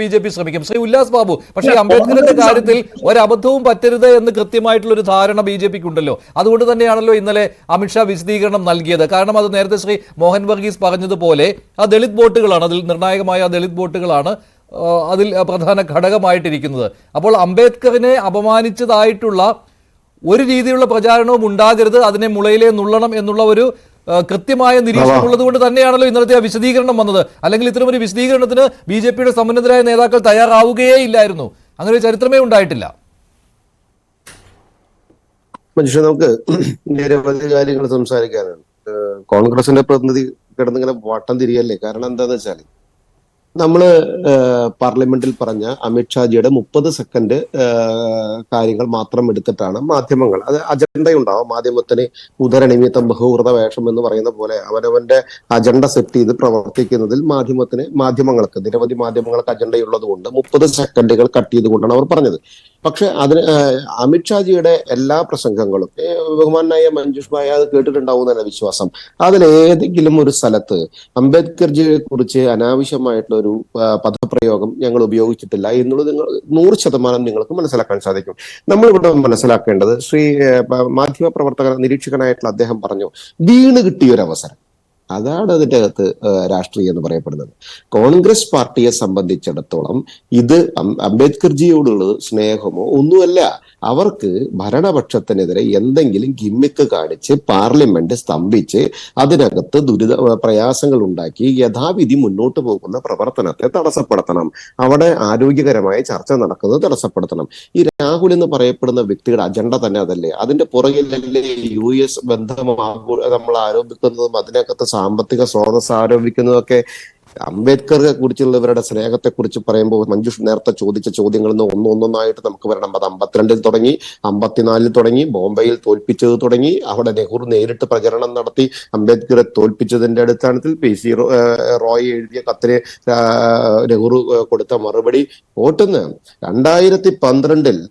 BJP ശ്രമിക്കും. ശ്രീ ഉല്ലാസ് ബാബു, പക്ഷേ അംബേദ്കറിന്റെ കാര്യത്തിൽ ഒരബദ്ധവും പറ്റരുത് എന്ന് കൃത്യമായിട്ടുള്ള ഒരു ധാരണ BJPക്ക് ഉണ്ടല്ലോ. അതുകൊണ്ട് തന്നെയാണല്ലോ ഇന്നലെ അമിത്ഷാ വിശദീകരണം നൽകിയത്. കാരണം അത് നേരത്തെ ശ്രീ മോഹൻ വർഗീസ് പറഞ്ഞതുപോലെ ആ ദളിത് വോട്ടുകളാണ്, അതിൽ നിർണായകമായ ദളിത് വോട്ടുകളാണ് അതിൽ പ്രധാന ഘടകമായിട്ടിരിക്കുന്നത്. അപ്പോൾ അംബേദ്കറിനെ അപമാനിച്ചതായിട്ടുള്ള ഒരു രീതിയിലുള്ള പ്രചാരണവും ഉണ്ടാകരുത്, അതിനെ മുളയിലേ നുള്ളണം എന്നുള്ള ഒരു കൃത്യമായ നിരീക്ഷണം ഉള്ളത് കൊണ്ട് തന്നെയാണല്ലോ ഇന്നലത്തെ ആ വിശദീകരണം വന്നത്. അല്ലെങ്കിൽ ഇത്തരമൊരു വിശദീകരണത്തിന് BJPയുടെ സമുന്നതരായ നേതാക്കൾ തയ്യാറാവുകയേ ഇല്ലായിരുന്നു. അങ്ങനെ ഒരു ചരിത്രമേ ഉണ്ടായിട്ടില്ല. മനുഷ്യ, നമുക്ക് നിരവധി കാര്യങ്ങൾ സംസാരിക്കാനാണ്. കോൺഗ്രസിന്റെ പ്രതിനിധി കിടന്നിങ്ങനെ വട്ടം തിരിയല്ലേ. കാരണം എന്താന്ന് വെച്ചാൽ നമ്മള് പാർലമെന്റിൽ പറഞ്ഞ അമിത്ഷാജിയുടെ 30 സെക്കൻഡ് കാര്യങ്ങൾ മാത്രം എടുത്തിട്ടാണ് മാധ്യമങ്ങൾ, അത് അജണ്ടയുണ്ടാവും. മാധ്യമത്തിന് ഉദരനിമിത്തം ബഹുവൃത വേഷം എന്ന് പറയുന്ന പോലെ അവനവന്റെ അജണ്ട സെറ്റ് ചെയ്ത് പ്രവർത്തിക്കുന്നതിൽ മാധ്യമങ്ങൾക്ക് നിരവധി മാധ്യമങ്ങൾക്ക് അജണ്ടയുള്ളത് കൊണ്ട് 30 സെക്കൻഡുകൾ കട്ട് ചെയ്തുകൊണ്ടാണ് അവർ പറഞ്ഞത്. പക്ഷെ അതിന് അമിത്ഷാജിയുടെ എല്ലാ പ്രസംഗങ്ങളും ബഹുമാനായ മഞ്ജുഷ് ഭായ് അത് കേട്ടിട്ടുണ്ടാവും തന്നെ വിശ്വാസം. അതിലേതെങ്കിലും ഒരു സ്ഥലത്ത് അംബേദ്കർജിയെ കുറിച്ച് അനാവശ്യമായിട്ടുള്ള ഒരു പദപ്രയോഗം ഞങ്ങൾ ഉപയോഗിച്ചിട്ടില്ല എന്നുള്ളത് 100% നിങ്ങൾക്ക് മനസ്സിലാക്കാൻ സാധിക്കും. നമ്മളിവിടെ മനസ്സിലാക്കേണ്ടത്, മാധ്യമ പ്രവർത്തകർ നിരീക്ഷകനായിട്ടുള്ള അദ്ദേഹം പറഞ്ഞു, വീണ് കിട്ടിയൊരവസരം. അതാണ് അതിൻ്റെ അകത്ത് രാഷ്ട്രീയം എന്ന് പറയപ്പെടുന്നത്. കോൺഗ്രസ് പാർട്ടിയെ സംബന്ധിച്ചിടത്തോളം ഇത് അംബേദ്കർജിയോടുള്ളത് സ്നേഹമോ ഒന്നുമല്ല. അവർക്ക് ഭരണപക്ഷത്തിനെതിരെ എന്തെങ്കിലും ഗിമ്മിക്ക് കാണിച്ച് പാർലമെന്റ് സ്തംഭിച്ച് അതിനകത്ത് പ്രയാസങ്ങൾ ഉണ്ടാക്കി യഥാവിധി മുന്നോട്ട് പോകുന്ന പ്രവർത്തനത്തെ തടസ്സപ്പെടുത്തണം. അവിടെ ആരോഗ്യകരമായ ചർച്ച നടക്കുന്നത് തടസ്സപ്പെടുത്തണം. ഈ രാഹുൽ എന്ന് പറയപ്പെടുന്ന വ്യക്തിയുടെ അജണ്ട തന്നെ അതല്ലേ. അതിന്റെ പുറകിലല്ലേ US ബന്ധം നമ്മൾ ആരോപിക്കുന്നതും അതിനകത്ത് സാമ്പത്തിക സ്രോതസ് ആരോപിക്കുന്നതൊക്കെ. അംബേദ്കറെ കുറിച്ചുള്ളവരുടെ സ്നേഹത്തെ കുറിച്ച് പറയുമ്പോൾ മഞ്ജുഷ് നേരത്തെ ചോദിച്ച ചോദ്യങ്ങളിൽ നിന്ന് ഒന്നൊന്നായിട്ട് നമുക്ക് വരണം. അത് 52 തുടങ്ങി, 54 തുടങ്ങി, ബോംബെയിൽ തോൽപ്പിച്ചത് തുടങ്ങി, അവിടെ നെഹ്റു നേരിട്ട് പ്രചരണം നടത്തി അംബേദ്കറെ തോൽപ്പിച്ചതിന്റെ അടിസ്ഥാനത്തിൽ PC റോയ് എഴുതിയ കത്തിന് നെഹ്റു കൊടുത്ത മറുപടി വോട്ടെന്ന് 2012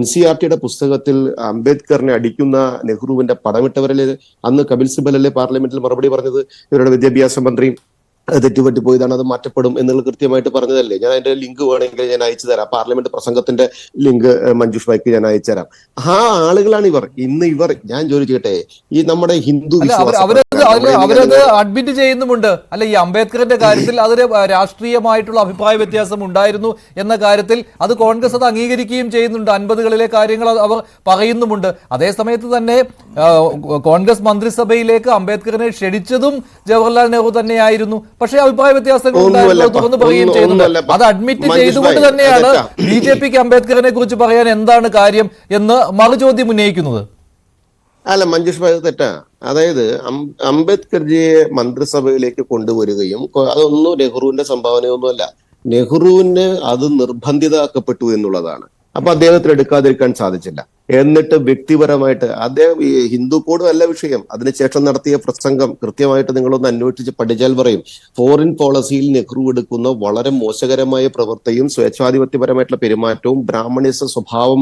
NCERTയുടെ പുസ്തകത്തിൽ അംബേദ്കറിനെ അടിക്കുന്ന നെഹ്റുവിന്റെ പടമിട്ടവരില് അന്ന് കപിൽ സിബലല്ലേ പാർലമെന്റിൽ മറുപടി പറഞ്ഞത്. ഇവരുടെ വിദ്യാഭ്യാസ മന്ത്രി തെറ്റുപറ്റി പോയതാണ്, അത് മാറ്റപ്പെടും എന്നുള്ളത് കൃത്യമായിട്ട് പറഞ്ഞതല്ലേ. ഞാൻ അതിന്റെ ലിങ്ക് വേണമെങ്കിൽ ഞാൻ അയച്ചു തരാം. പാർലമെന്റ് പ്രസംഗത്തിന്റെ ലിങ്ക് മഞ്ജുഷ് ഭായ്ക്ക് ഞാൻ അയച്ചു തരാം. ആ ആളുകളാണ് ഇവർ. ഞാൻ ചോദിച്ചോട്ടെ, ഈ നമ്മുടെ ഹിന്ദു അവരത് അഡ്മിറ്റ് ചെയ്യുന്നുമുണ്ട്. അല്ല, ഈ അംബേദ്കറിന്റെ കാര്യത്തിൽ അതൊരു രാഷ്ട്രീയമായിട്ടുള്ള അഭിപ്രായ വ്യത്യാസം ഉണ്ടായിരുന്നു എന്ന കാര്യത്തിൽ അത് കോൺഗ്രസ് അത് അംഗീകരിക്കുകയും ചെയ്യുന്നുണ്ട്. 50കളിലെ കാര്യങ്ങൾ അവർ പറയുന്നുമുണ്ട്. അതേസമയത്ത് തന്നെ കോൺഗ്രസ് മന്ത്രിസഭയിലേക്ക് അംബേദ്കറിനെ ക്ഷണിച്ചതും ജവഹർലാൽ നെഹ്റു തന്നെയായിരുന്നു. പക്ഷേ അഭിപ്രായ വ്യത്യാസങ്ങൾ തുറന്നു പറയുകയും ചെയ്യുന്നുണ്ട്. അത് അഡ്മിറ്റ് ചെയ്തുകൊണ്ട് തന്നെയാണ് BJPക്ക് അംബേദ്കറിനെ കുറിച്ച് പറയാൻ എന്താണ് കാര്യം എന്ന് മറുചോദ്യം ഉന്നയിക്കുന്നത്. അല്ല മഞ്ജുഷ് ഭായ്, തെറ്റാ. അതായത് അംബേദ്കർജിയെ മന്ത്രിസഭയിലേക്ക് കൊണ്ടുവരികയും അതൊന്നും നെഹ്റുവിന്റെ സംഭാവനയൊന്നുമല്ല. നെഹ്റുവിന് അത് നിർബന്ധിതമാക്കപ്പെട്ടു എന്നുള്ളതാണ്. അപ്പൊ അദ്ദേഹത്തിന് എടുക്കാതിരിക്കാൻ സാധിച്ചില്ല. എന്നിട്ട് വ്യക്തിപരമായിട്ട് അദ്ദേഹം ഈ ഹിന്ദു കോഡും അല്ല വിഷയം. അതിനുശേഷം നടത്തിയ പ്രസംഗം കൃത്യമായിട്ട് നിങ്ങളൊന്ന് അന്വേഷിച്ച് പഠിച്ചാൽ പറയും. ഫോറിൻ പോളിസിയിൽ നെഹ്റു എടുക്കുന്ന വളരെ മോശകരമായ പ്രവൃത്തിയും സ്വേച്ഛാധിപത്യപരമായിട്ടുള്ള പെരുമാറ്റവും ബ്രാഹ്മണിസ സ്വഭാവം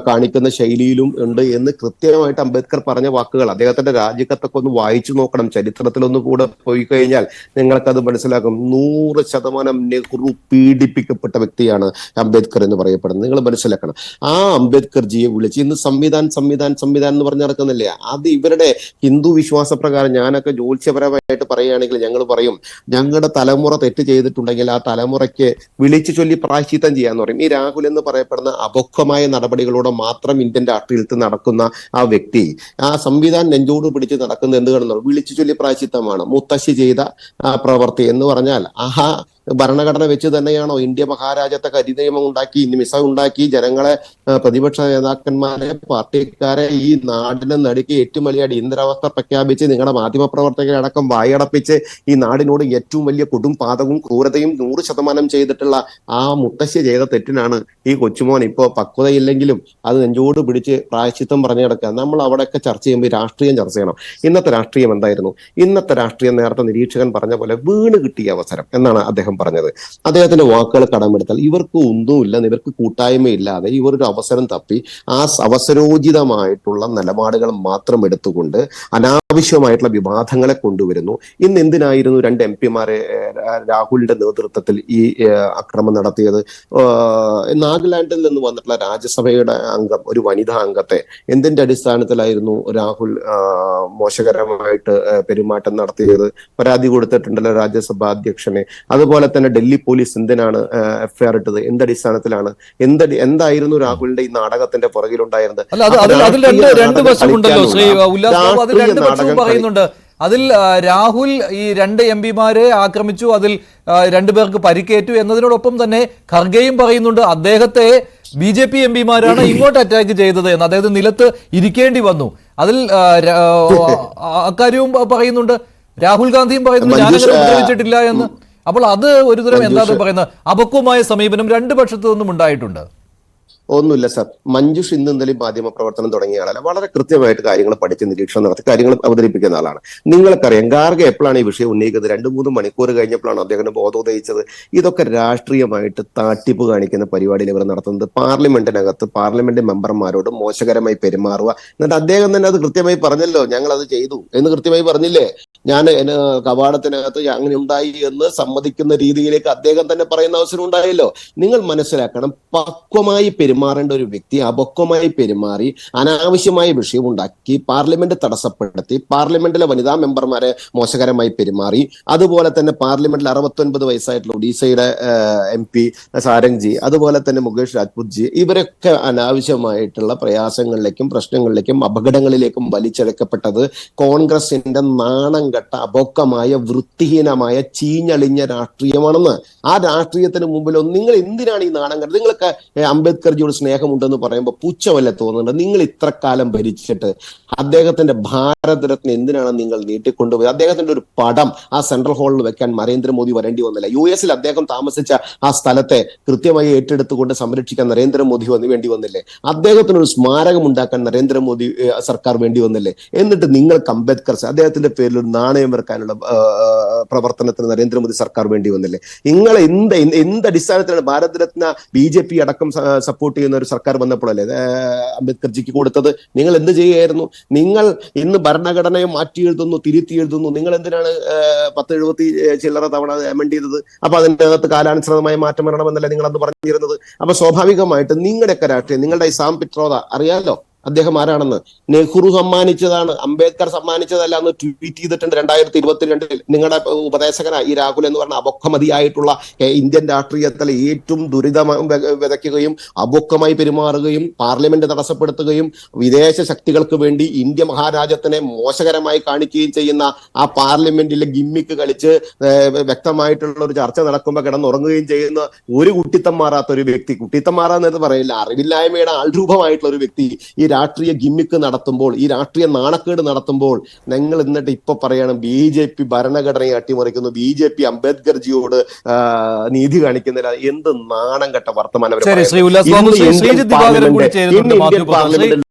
കാണിക്കുന്ന ശൈലിയിലും ഉണ്ട് എന്ന് കൃത്യമായിട്ട് അംബേദ്കർ പറഞ്ഞ വാക്കുകൾ. അദ്ദേഹത്തിന്റെ രാജിക്കത്തൊക്കെ ഒന്ന് വായിച്ചു നോക്കണം. ചരിത്രത്തിലൊന്ന് കൂടെ പോയി കഴിഞ്ഞാൽ നിങ്ങൾക്കത് മനസ്സിലാക്കും. 100% നെഹ്റു പീഡിപ്പിക്കപ്പെട്ട വ്യക്തിയാണ് അംബേദ്കർ എന്ന് പറയപ്പെടുന്നത്. നിങ്ങൾ മനസ്സിലാക്കണം. ആ അംബേദ്കർജിയെ വിളിച്ച് ഇന്ന് സംവിധാൻ എന്ന് പറഞ്ഞ് നടക്കുന്നില്ലേ. അത് ഇവരുടെ ഹിന്ദു വിശ്വാസ പ്രകാരം, ഞാനൊക്കെ ജ്യോത്സ്യപരമായിട്ട് പറയുകയാണെങ്കിൽ ഞങ്ങൾ പറയും, ഞങ്ങളുടെ തലമുറ തെറ്റ് ചെയ്തിട്ടുണ്ടെങ്കിൽ ആ തലമുറയ്ക്ക് വിളിച്ചു ചൊല്ലി പ്രായശ്ചിത്തം ചെയ്യാന്ന് പറയും. ഈ രാഹുൽ എന്ന് പറയപ്പെടുന്ന അപക്വമായ നടപടികളോടെ മാത്രം ഇന്ത്യൻ രാഷ്ട്രീയത്തിൽ നടക്കുന്ന ആ വ്യക്തി ആ സംവിധാൻ നെഞ്ചോട് പിടിച്ച് നടക്കുന്നത് എന്ത് കാണുന്നു? വിളിച്ചു ചൊല്ലി പ്രായശ്ചിത്തമാണ്. മുത്തശ്ശി ചെയ്ത പ്രവൃത്തി എന്ന് പറഞ്ഞാൽ ഭരണഘടന വെച്ച് തന്നെയാണോ ഇന്ത്യ മഹാരാജ്യത്തെ കരിനിയമം ഉണ്ടാക്കി, മിസ ഉണ്ടാക്കി, ജനങ്ങളെ, പ്രതിപക്ഷ നേതാക്കന്മാരെ, പാർട്ടിക്കാരെ ഈ നാടിനെ നടുക്കി ഏറ്റവും വലിയ അടിയന്തരാവസ്ഥ പ്രഖ്യാപിച്ച് നിങ്ങളുടെ മാധ്യമപ്രവർത്തകരെ അടക്കം വായടപ്പിച്ച് ഈ നാടിനോട് ഏറ്റവും വലിയ കൊടും പാതവും ക്രൂരതയും 100% ചെയ്തിട്ടുള്ള ആ മുത്തശ്ശി ചെയ്ത തെറ്റിനാണ് ഈ കൊച്ചുമോൻ ഇപ്പോൾ പക്വതയില്ലെങ്കിലും അത് നെഞ്ചോട് പിടിച്ച് പ്രായശ്ചിത്തം പറഞ്ഞു കിടക്കുക. നമ്മൾ അവിടെയൊക്കെ ചർച്ച ചെയ്യുമ്പോൾ രാഷ്ട്രീയം ചർച്ച ചെയ്യണം. ഇന്നത്തെ രാഷ്ട്രീയം എന്തായിരുന്നു? ഇന്നത്തെ രാഷ്ട്രീയം നേരത്തെ നിരീക്ഷകൻ പറഞ്ഞ പോലെ വീണ് കിട്ടിയ അവസരം എന്നാണ് അദ്ദേഹം പറഞ്ഞത്. അദ്ദേഹത്തിന്റെ വാക്കുകൾ കടമെടുത്താൽ ഇവർക്ക് ഒന്നുമില്ല, ഇവർക്ക് കൂട്ടായ്മയില്ലാതെ ഇവർ ഒരു അവസരം തപ്പി ആ അവസരോചിതമായിട്ടുള്ള നിലപാടുകൾ മാത്രം എടുത്തുകൊണ്ട് അനാവശ്യമായിട്ടുള്ള വിവാദങ്ങളെ കൊണ്ടുവരുന്നു. ഇന്ന് എന്തിനായിരുന്നു 2 MP മാരെ രാഹുലിന്റെ നേതൃത്വത്തിൽ ഈ അക്രമം നടത്തിയത്? നാഗാലാൻഡിൽ നിന്ന് വന്നിട്ടുള്ള രാജ്യസഭയുടെ അംഗം, ഒരു വനിതാ അംഗത്തെ എന്തിന്റെ അടിസ്ഥാനത്തിലായിരുന്നു രാഹുൽ മോശകരമായിട്ട് പെരുമാറ്റം നടത്തിയത്? പരാതി കൊടുത്തിട്ടുണ്ടല്ലോ രാജ്യസഭാ അധ്യക്ഷനെ. അതുപോലെ തന്നെ ഡൽഹി പോലീസ് എന്തിനാണ് FIR ഇട്ടത്? എന്തടിസ്ഥാനത്തിലാണ്? എന്തായിരുന്നു രാഹുലിന്റെ ഈ നാടകത്തിന്റെ പുറകിലുണ്ടായിരുന്നത്? രണ്ട് വശമുണ്ടല്ലോ ശ്രീ ഉല്ലാസ് ബാബു, അതിൽ രണ്ട് വശവും പറയുന്നുണ്ട്. അതിൽ രാഹുൽ ഈ 2 MP മാരെ ആക്രമിച്ചു, അതിൽ 2 പേർക്ക് പരിക്കേറ്റു എന്നതിനോടൊപ്പം തന്നെ ഖർഗെയും പറയുന്നുണ്ട് അദ്ദേഹത്തെ BJP MP മാരാണ് ഇങ്ങോട്ട് അറ്റാക്ക് ചെയ്തത് എന്ന്. അദ്ദേഹത്തിന് നിലത്ത് ഇരിക്കേണ്ടി വന്നു. അതിൽ അക്കാര്യവും പറയുന്നുണ്ട്. രാഹുൽ ഗാന്ധിയും പറയുന്നുണ്ട് ഞാനങ്ങനെ ഉപദ്രവിച്ചിട്ടില്ല എന്ന്. അപ്പോൾ അത് ഒരുതരം എന്താണ് പറയുന്നത്, അപക്വമായ സമീപനം 2 പക്ഷത്തു നിന്നും ഉണ്ടായിട്ടുണ്ട്. ഒന്നുമില്ല സാർ, മഞ്ജുഷ് ഇന്നലെ മാധ്യമ പ്രവർത്തനം തുടങ്ങിയ ആളല്ല, വളരെ കൃത്യമായിട്ട് കാര്യങ്ങൾ പഠിച്ച് നിരീക്ഷണം നടത്തി കാര്യങ്ങൾ അവതരിപ്പിക്കുന്ന ആളാണ്. നിങ്ങൾക്കറിയാം ഖാർഗെ എപ്പോഴാണ് ഈ വിഷയം ഉന്നയിക്കുന്നത്? 2-3 മണിക്കൂർ കഴിഞ്ഞപ്പോഴാണ് അദ്ദേഹത്തിന് ബോധോദയിച്ചത്. ഇതൊക്കെ രാഷ്ട്രീയമായിട്ട് താട്ടിപ്പ് കാണിക്കുന്ന പരിപാടിയിൽ ഇവർ നടത്തുന്നത്. പാർലമെന്റിനകത്ത് പാർലമെന്റ് മെമ്പർമാരോട് മോശകരമായി പെരുമാറുക. എന്നിട്ട് അദ്ദേഹം തന്നെ അത് കൃത്യമായി പറഞ്ഞല്ലോ, ഞങ്ങൾ അത് ചെയ്തു എന്ന് കൃത്യമായി പറഞ്ഞില്ലേ. ഞാൻ കവാടത്തിനകത്ത് അങ്ങനെ ഉണ്ടായി എന്ന് സമ്മതിക്കുന്ന രീതിയിലേക്ക് അദ്ദേഹം തന്നെ പറയുന്ന അവസരം ഉണ്ടായല്ലോ. നിങ്ങൾ മനസ്സിലാക്കണം, പക്വമായി പെരുമാറേണ്ട ഒരു വ്യക്തി അപക്വമായി പെരുമാറി അനാവശ്യമായ വിഷയം ഉണ്ടാക്കി പാർലമെന്റ് തടസ്സപ്പെടുത്തി പാർലമെന്റിലെ വനിതാ മെമ്പർമാരെ മോശകരമായി പെരുമാറി. അതുപോലെ തന്നെ പാർലമെന്റിൽ 69 വയസ്സായിട്ടുള്ള ഒഡീസയുടെ MP സാരംഗ്ജി, അതുപോലെ തന്നെ മുകേഷ് രാജ്പുത്ജി, ഇവരൊക്കെ അനാവശ്യമായിട്ടുള്ള പ്രയാസങ്ങളിലേക്കും പ്രശ്നങ്ങളിലേക്കും അപകടങ്ങളിലേക്കും വലിച്ചഴക്കപ്പെട്ടത് കോൺഗ്രസിന്റെ നാണം കെട്ട അപക്വമായ വൃത്തിഹീനമായ ചീഞ്ഞളിഞ്ഞ രാഷ്ട്രീയമാണെന്ന്. ആ രാഷ്ട്രീയത്തിന് മുമ്പിലൊന്നും നിങ്ങൾ എന്തിനാണ് ഈ നാണം കെട്ടത്? നിങ്ങൾക്ക് അംബേദ്കർജിയോട് സ്നേഹമുണ്ടെന്ന് പറയുമ്പോൾ പുച്ഛമല്ല തോന്നുന്നുണ്ട്? നിങ്ങൾ ഇത്ര കാലം ഭരിച്ചിട്ട് അദ്ദേഹത്തിന്റെ ഭാരതരത്ന എന്തിനാണ് നിങ്ങൾ നീട്ടിക്കൊണ്ടുപോയത്? അദ്ദേഹത്തിന്റെ ഒരു പടം ആ സെൻട്രൽ ഹാളിൽ വെക്കാൻ നരേന്ദ്രമോദി വരേണ്ടി വന്നില്ല. US അദ്ദേഹം താമസിച്ച ആ സ്ഥലത്തെ കൃത്യമായി ഏറ്റെടുത്തുകൊണ്ട് സംരക്ഷിക്കാൻ നരേന്ദ്രമോദി വേണ്ടി വന്നില്ലേ? അദ്ദേഹത്തിന് ഒരു സ്മാരകം ഉണ്ടാക്കാൻ നരേന്ദ്രമോദി സർക്കാർ വേണ്ടി വന്നില്ലേ? എന്നിട്ട് നിങ്ങൾക്ക് അംബേദ്കർ അദ്ദേഹത്തിന്റെ പേരിൽ ഒരു നാണയം വെറുക്കാനുള്ള പ്രവർത്തനത്തിന് നരേന്ദ്രമോദി സർക്കാർ വേണ്ടി വന്നില്ലേ? നിങ്ങൾ എന്തടിസ്ഥാനത്തിലാണ് ഭാരതരത്ന BJP അടക്കം സപ്പോർട്ട് ചെയ്യുന്ന ഒരു സർക്കാർ വന്നപ്പോഴല്ലേ അംബേദ്കർജിക്ക് കൊടുത്തത്? നിങ്ങൾ എന്ത് ചെയ്യുകയായിരുന്നു? നിങ്ങൾ ഇന്ന് ഭരണഘടനയെ മാറ്റി എഴുതുന്നു, തിരുത്തി എഴുതുന്നു. നിങ്ങൾ എന്തിനാണ് 10-70 ചില്ലറ തവണ അമെൻഡ് ചെയ്തത്? അപ്പൊ അതിനകത്ത് കാലാനുസൃതമായ മാറ്റം വരണമെന്നല്ലേ നിങ്ങൾ അന്ന് പറഞ്ഞിരുന്നത്? അപ്പൊ സ്വാഭാവികമായിട്ട് നിങ്ങളുടെയൊക്കെ രാഷ്ട്രീയം, നിങ്ങളുടെ ഇസാം പിട്രോദ അറിയാലോ അദ്ദേഹം ആരാണെന്ന്. നെഹ്റു സമ്മാനിച്ചതാണ്, അംബേദ്കർ സമ്മാനിച്ചതല്ല എന്ന് ട്വീറ്റ് ചെയ്തിട്ടുണ്ട് 2022. നിങ്ങളുടെ ഉപദേശകനാണ് ഈ രാഹുൽ എന്ന് പറഞ്ഞ അപക്വമതിയായിട്ടുള്ള ഇന്ത്യൻ രാഷ്ട്രീയത്തിലെ ഏറ്റവും ദുരിതം വിതയ്ക്കുകയും അപക്വമായി പെരുമാറുകയും പാർലമെന്റ് തടസ്സപ്പെടുത്തുകയും വിദേശ ശക്തികൾക്ക് വേണ്ടി ഇന്ത്യ മഹാരാജ്യത്തിനെ മോശകരമായി കാണിക്കുകയും ചെയ്യുന്ന ആ പാർലമെന്റിലെ ഗിമ്മിക്ക് കളിച്ച് വ്യക്തമായിട്ടുള്ള ഒരു ചർച്ച നടക്കുമ്പോൾ കിടന്നുറങ്ങുകയും ചെയ്യുന്ന ഒരു കുട്ടിത്തം മാറാത്ത ഒരു വ്യക്തി, കുട്ടിത്തം മാറാന്ന് പറയില്ല, അറിവില്ലായ്മയുടെ ആൾരൂപമായിട്ടുള്ള ഒരു വ്യക്തി ഈ രാഷ്ട്രീയ ഗിമ്മിക്ക് നടത്തുമ്പോൾ, ഈ രാഷ്ട്രീയ നാണക്കേട് നടത്തുമ്പോൾ നിങ്ങൾ എന്നിട്ട് ഇപ്പൊ പറയണം BJP ഭരണഘടനയെ അട്ടിമറിക്കുന്നു, BJP അംബേദ്കർജിയോട് നീതി കാണിക്കുന്നില്ല. എന്ത് നാണം കെട്ട വർത്തമാനം. ശ്രീ ഉല്ലാസ് ബാബു, ശ്രീ ശ്രീജിത്ത് ദിവാകരൻ കൂടി ചേരുന്നുണ്ട്.